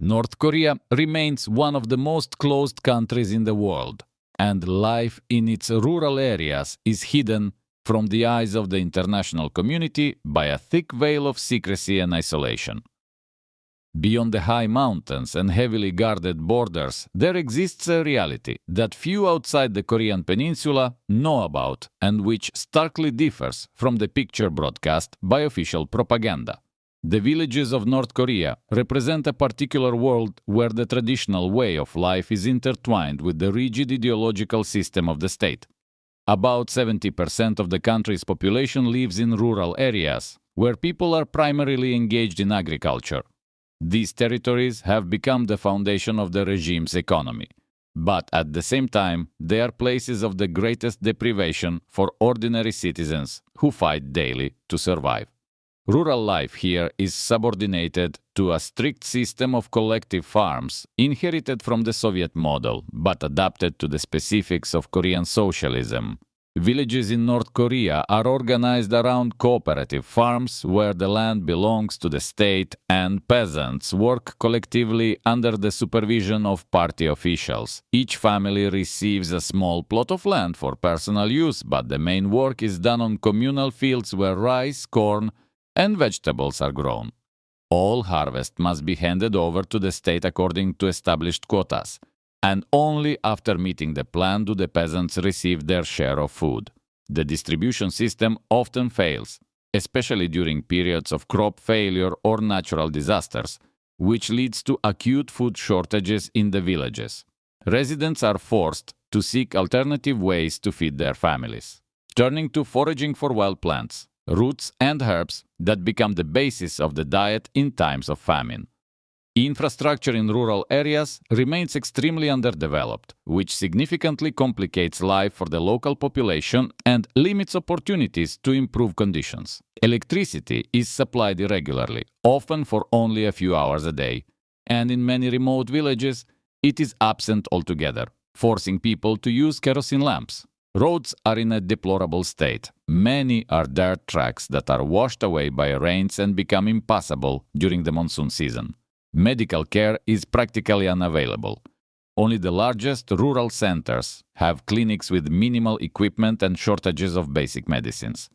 North Korea remains one of the most closed countries in the world, and life in its rural areas is hidden from the eyes of the international community by a thick veil of secrecy and isolation. Beyond the high mountains and heavily guarded borders, there exists a reality that few outside the Korean peninsula know about and which starkly differs from the picture broadcast by official propaganda. The villages of North Korea represent a particular world where the traditional way of life is intertwined with the rigid ideological system of the state. About 70% of the country's population lives in rural areas, where people are primarily engaged in agriculture. These territories have become the foundation of the regime's economy, but at the same time, they are places of the greatest deprivation for ordinary citizens who fight daily to survive. Rural life here is subordinated to a strict system of collective farms inherited from the Soviet model, but adapted to the specifics of Korean socialism. Villages in North Korea are organized around cooperative farms where the land belongs to the state and peasants work collectively under the supervision of party officials. Each family receives a small plot of land for personal use, but the main work is done on communal fields where rice, corn, and vegetables are grown. All harvest must be handed over to the state according to established quotas, and only after meeting the plan do the peasants receive their share of food. The distribution system often fails, especially during periods of crop failure or natural disasters, which leads to acute food shortages in the villages. Residents are forced to seek alternative ways to feed their families, turning to foraging for wild plants, roots, and herbs that become the basis of the diet in times of famine. Infrastructure in rural areas remains extremely underdeveloped, which significantly complicates life for the local population and limits opportunities to improve conditions. Electricity is supplied irregularly, often for only a few hours a day, and in many remote villages, it is absent altogether, forcing people to use kerosene lamps. Roads are in a deplorable state. Many are dirt tracks that are washed away by rains and become impassable during the monsoon season. Medical care is practically unavailable. Only the largest rural centers have clinics with minimal equipment and shortages of basic medicines.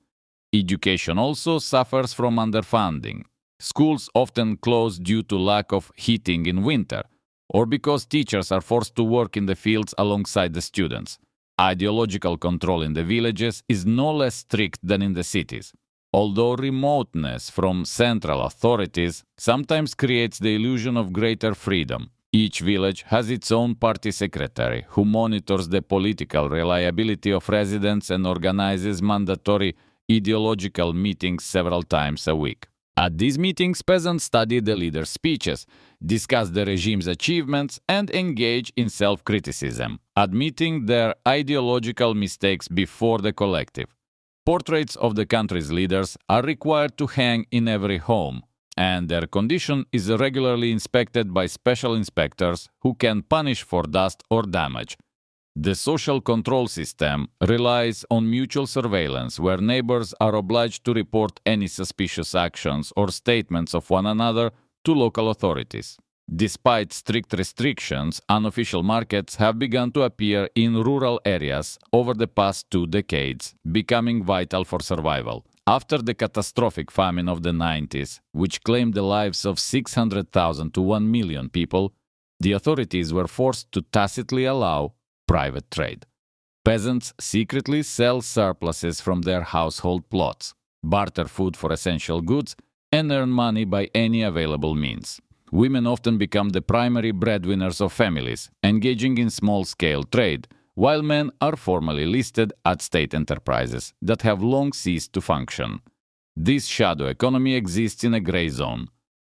Education also suffers from underfunding. Schools often close due to lack of heating in winter, or because teachers are forced to work in the fields alongside the students. Ideological control in the villages is no less strict than in the cities, although remoteness from central authorities sometimes creates the illusion of greater freedom. Each village has its own party secretary who monitors the political reliability of residents and organizes mandatory ideological meetings several times a week. At these meetings, peasants study the leaders' speeches, discuss the regime's achievements, and engage in self-criticism, admitting their ideological mistakes before the collective. Portraits of the country's leaders are required to hang in every home, and their condition is regularly inspected by special inspectors who can punish for dust or damage. The social control system relies on mutual surveillance, where neighbors are obliged to report any suspicious actions or statements of one another to local authorities. Despite strict restrictions, unofficial markets have begun to appear in rural areas over the past 2 decades, becoming vital for survival. After the catastrophic famine of the 90s, which claimed the lives of 600,000 to 1 million people, the authorities were forced to tacitly allow private trade. Peasants secretly sell surpluses from their household plots, barter food for essential goods, and earn money by any available means. Women often become the primary breadwinners of families, engaging in small-scale trade, while men are formally listed at state enterprises that have long ceased to function. This shadow economy exists in a gray zone.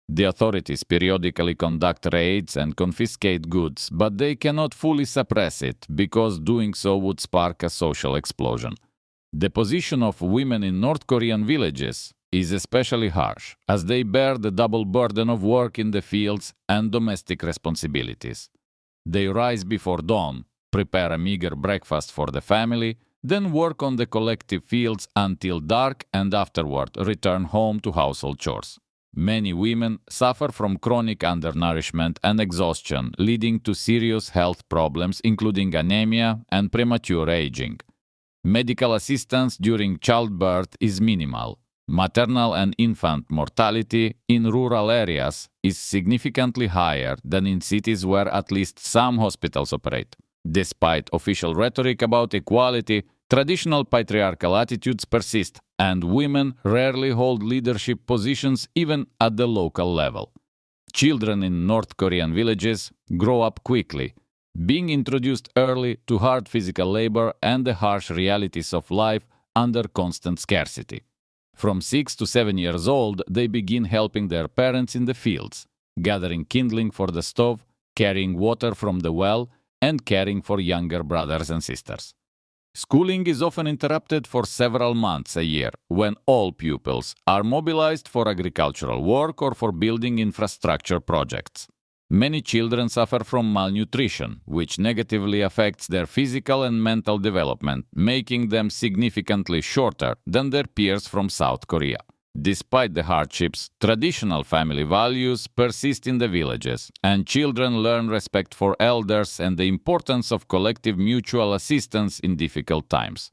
The authorities periodically conduct raids and confiscate goods, but they cannot fully suppress it because doing so would spark a social explosion. The position of women in North Korean villages is especially harsh, as they bear the double burden of work in the fields and domestic responsibilities. They rise before dawn, prepare a meager breakfast for the family, then work on the collective fields until dark and afterward return home to household chores. Many women suffer from chronic undernourishment and exhaustion, leading to serious health problems including anemia and premature aging. Medical assistance during childbirth is minimal. Maternal and infant mortality in rural areas is significantly higher than in cities where at least some hospitals operate. Despite official rhetoric about equality, traditional patriarchal attitudes persist, and women rarely hold leadership positions even at the local level. Children in North Korean villages grow up quickly, being introduced early to hard physical labor and the harsh realities of life under constant scarcity. From 6 to 7 years old, they begin helping their parents in the fields, gathering kindling for the stove, carrying water from the well, and caring for younger brothers and sisters. Schooling is often interrupted for several months a year, when all pupils are mobilized for agricultural work or for building infrastructure projects. Many children suffer from malnutrition, which negatively affects their physical and mental development, making them significantly shorter than their peers from South Korea. Despite the hardships, traditional family values persist in the villages, and children learn respect for elders and the importance of collective mutual assistance in difficult times.